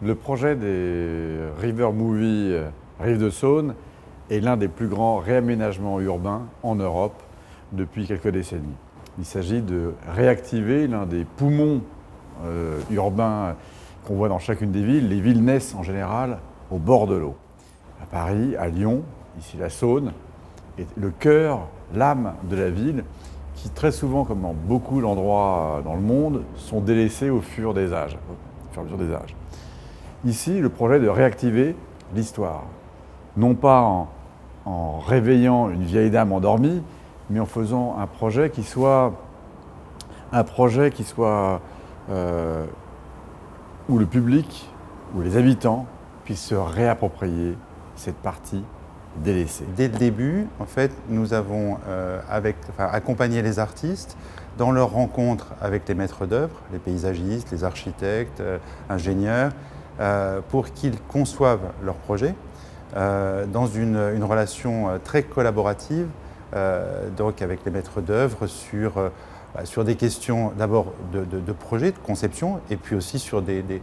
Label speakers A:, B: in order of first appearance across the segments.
A: Le projet des River Movie Rive de Saône est l'un des plus grands réaménagements urbains en Europe depuis quelques décennies. Il s'agit de réactiver l'un des poumons urbains qu'on voit dans chacune des villes. Les villes naissent en général au bord de l'eau. À Paris, à Lyon, ici la Saône, est le cœur, l'âme de la ville, qui très souvent, comme dans beaucoup d'endroits dans le monde, sont délaissés au fur des âges. Ici, le projet de réactiver l'histoire, non pas en réveillant une vieille dame endormie, mais en faisant un projet qui soit où le public, où les habitants puissent se réapproprier cette partie délaissée.
B: Dès le début, en fait, nous avons accompagné les artistes dans leur rencontre avec les maîtres d'œuvre, les paysagistes, les architectes, ingénieurs, pour qu'ils conçoivent leur projet dans une relation très collaborative, donc avec les maîtres d'œuvre sur des questions d'abord de projet, de conception, et puis aussi sur des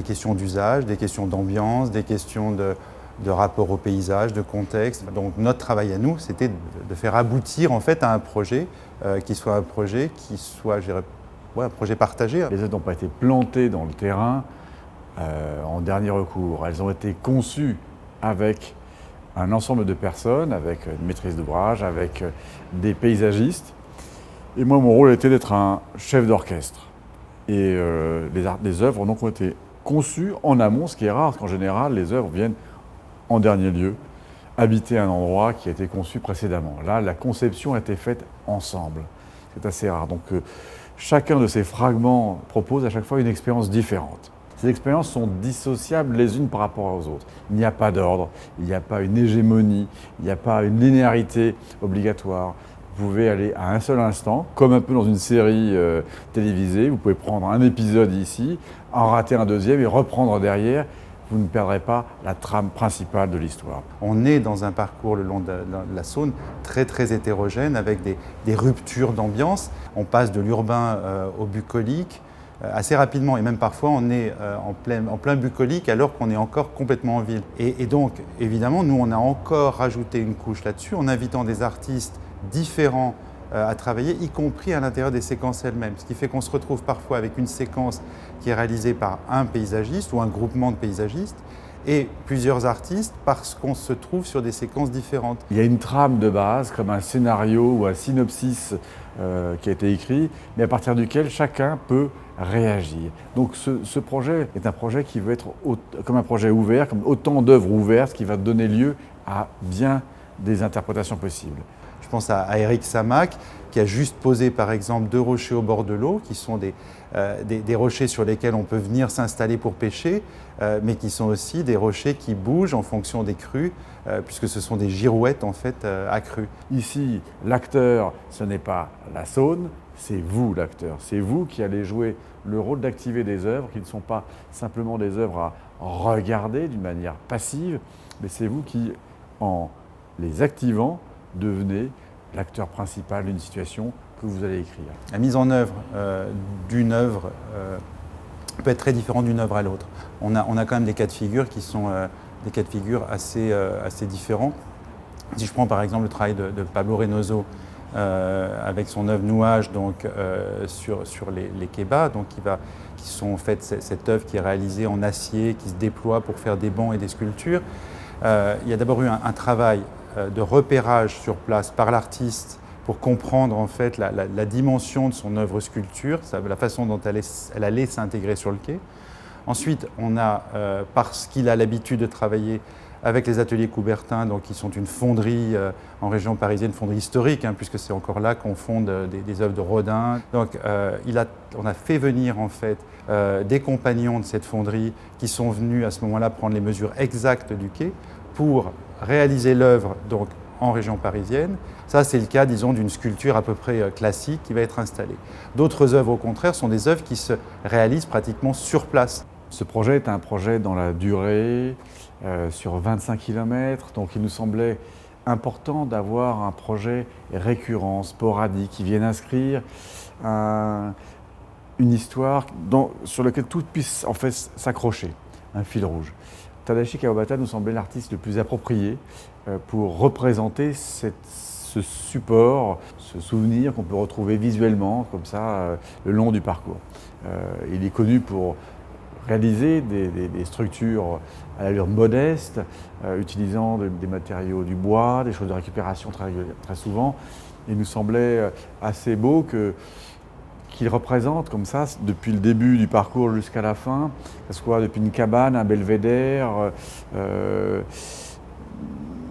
B: questions d'usage, des questions d'ambiance, des questions de rapport au paysage, de contexte. Donc notre travail à nous, c'était de faire aboutir en fait à un projet qui soit, je dirais, un projet partagé.
A: Les œuvres n'ont pas été plantées dans le terrain en dernier recours. Elles ont été conçues avec un ensemble de personnes, avec une maîtrise d'ouvrage, avec des paysagistes. Et moi, mon rôle était d'être un chef d'orchestre. Et les œuvres donc ont été conçues en amont, ce qui est rare, parce qu'en général, les œuvres viennent en dernier lieu habiter un endroit qui a été conçu précédemment. Là, la conception a été faite ensemble. C'est assez rare. Donc, chacun de ces fragments propose à chaque fois une expérience différente. Ces expériences sont dissociables les unes par rapport aux autres. Il n'y a pas d'ordre, il n'y a pas une hégémonie, il n'y a pas une linéarité obligatoire. Vous pouvez aller à un seul instant, comme un peu dans une série télévisée. Vous pouvez prendre un épisode ici, en rater un deuxième et reprendre derrière. Vous ne perdrez pas la trame principale de l'histoire.
B: On est dans un parcours le long de la Saône très hétérogène avec des ruptures d'ambiance. On passe de l'urbain au bucolique assez rapidement et même parfois on est en plein bucolique alors qu'on est encore complètement en ville. Et donc évidemment nous on a encore rajouté une couche là-dessus en invitant des artistes différents à travailler, y compris à l'intérieur des séquences elles-mêmes. Ce qui fait qu'on se retrouve parfois avec une séquence qui est réalisée par un paysagiste ou un groupement de paysagistes et plusieurs artistes parce qu'on se trouve sur des séquences différentes.
A: Il y a une trame de base, comme un scénario ou un synopsis qui a été écrit, mais à partir duquel chacun peut réagir. Donc ce projet est un projet qui veut être comme un projet ouvert, comme autant d'œuvres ouvertes, qui va donner lieu à bien des interprétations possibles.
B: Je pense à Eric Samac qui a juste posé par exemple 2 rochers au bord de l'eau qui sont des rochers sur lesquels on peut venir s'installer pour pêcher, mais qui sont aussi des rochers qui bougent en fonction des crues, puisque ce sont des girouettes en fait accrues.
A: Ici, l'acteur, ce n'est pas la Saône, c'est vous l'acteur. C'est vous qui allez jouer le rôle d'activer des œuvres qui ne sont pas simplement des œuvres à regarder d'une manière passive, mais c'est vous qui, en les activant, devenez l'acteur principal d'une situation que vous allez écrire.
B: La mise en œuvre d'une œuvre peut être très différente d'une œuvre à l'autre. On a quand même des cas de figure qui sont des cas de figure assez différents. Si je prends par exemple le travail de Pablo Reynoso avec son œuvre Nuages donc, sur les quais bas, donc qui sont en fait cette œuvre qui est réalisée en acier, qui se déploie pour faire des bancs et des sculptures. Il y a d'abord eu un travail de repérage sur place par l'artiste pour comprendre en fait la dimension de son œuvre sculpture, la façon dont elle allait s'intégrer sur le quai. Ensuite, on a, parce qu'il a l'habitude de travailler avec les ateliers Coubertin, donc qui sont une fonderie en région parisienne, une fonderie historique, hein, puisque c'est encore là qu'on fonde des œuvres de Rodin. Donc, on a fait venir en fait des compagnons de cette fonderie qui sont venus à ce moment-là prendre les mesures exactes du quai pour réaliser l'œuvre donc en région parisienne. Ça, c'est le cas, disons, d'une sculpture à peu près classique qui va être installée. D'autres œuvres, au contraire, sont des œuvres qui se réalisent pratiquement sur place.
A: Ce projet est un projet dans la durée, sur 25 km, donc il nous semblait important d'avoir un projet récurrent, sporadique, qui vienne inscrire une histoire sur laquelle tout puisse en fait s'accrocher. un fil rouge. Tadashi Kawabata nous semblait l'artiste le plus approprié pour représenter ce support, ce souvenir qu'on peut retrouver visuellement, comme ça, le long du parcours. Il est connu pour réaliser des structures à l'allure modeste, utilisant des matériaux du bois, des choses de récupération très souvent. Il nous semblait assez beau qu'il représente comme ça, depuis le début du parcours jusqu'à la fin, que ce soit depuis une cabane, un belvédère,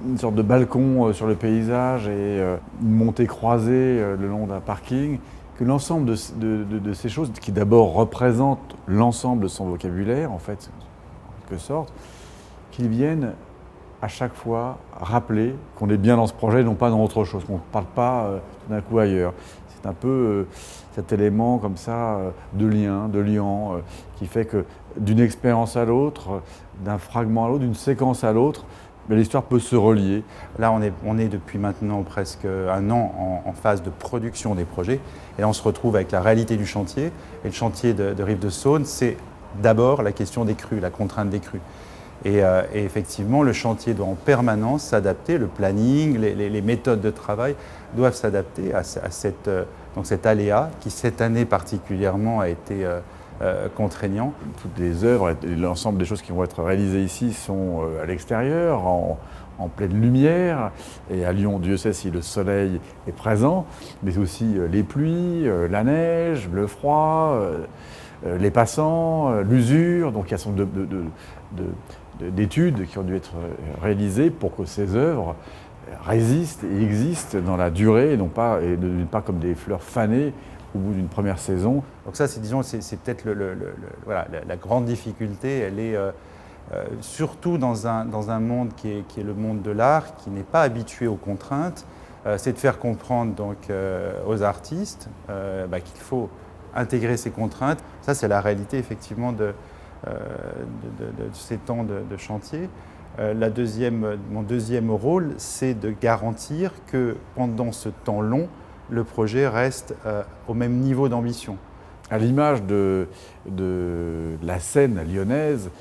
A: une sorte de balcon sur le paysage et une montée croisée le long d'un parking, que l'ensemble de ces choses, qui d'abord représentent l'ensemble de son vocabulaire, en fait, en quelque sorte, qu'ils viennent à chaque fois rappeler qu'on est bien dans ce projet, non pas dans autre chose, qu'on ne parle pas tout d'un coup ailleurs. C'est un peu cet élément comme ça de lien, de liant, qui fait que d'une expérience à l'autre, d'un fragment à l'autre, d'une séquence à l'autre, l'histoire peut se relier.
B: Là, on est depuis maintenant presque un an en phase de production des projets. Et là, on se retrouve avec la réalité du chantier. Et le chantier de Rives de Saône, c'est d'abord la question des crues, la contrainte des crues. Et effectivement, le chantier doit en permanence s'adapter, le planning, les méthodes de travail doivent s'adapter à cet aléa qui, cette année particulièrement, a été contraignant.
A: Toutes les œuvres et l'ensemble des choses qui vont être réalisées ici sont à l'extérieur, en pleine lumière. Et à Lyon, Dieu sait si le soleil est présent, mais aussi les pluies, la neige, le froid, les passants, l'usure. Donc il y a un certain nombre d'études qui ont dû être réalisées pour que ces œuvres résistent et existent dans la durée et non pas comme des fleurs fanées au bout d'une première saison.
B: Donc ça, c'est peut-être la grande difficulté. Elle est surtout dans un monde qui est le monde de l'art, qui n'est pas habitué aux contraintes. C'est de faire comprendre donc, aux artistes qu'il faut intégrer ces contraintes. Ça, c'est la réalité effectivement de ces temps de chantier. Mon deuxième rôle, c'est de garantir que pendant ce temps long, le projet reste au même niveau d'ambition.
A: À l'image de la Seine lyonnaise,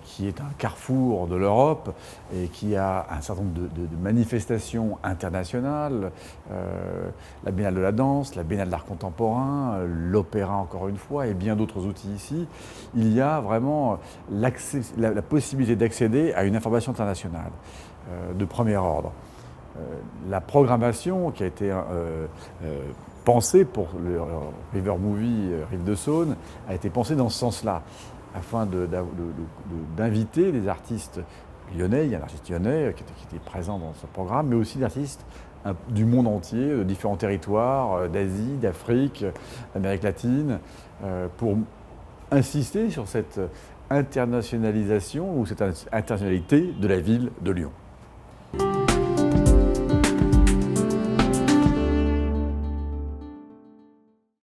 A: qui est un carrefour de l'Europe et qui a un certain nombre de manifestations internationales, la Biennale de la danse, la Biennale de l'art contemporain, l'opéra encore une fois et bien d'autres outils ici, il y a vraiment la possibilité d'accéder à une information internationale de premier ordre. La programmation qui a été pensée pour le River Movie Rives de Saône a été pensée dans ce sens-là, afin d'inviter des artistes lyonnais. Il y a un artiste lyonnais qui était présent dans ce programme, mais aussi des artistes du monde entier, de différents territoires, d'Asie, d'Afrique, d'Amérique latine, pour insister sur cette internationalisation ou cette internationalité de la ville de Lyon.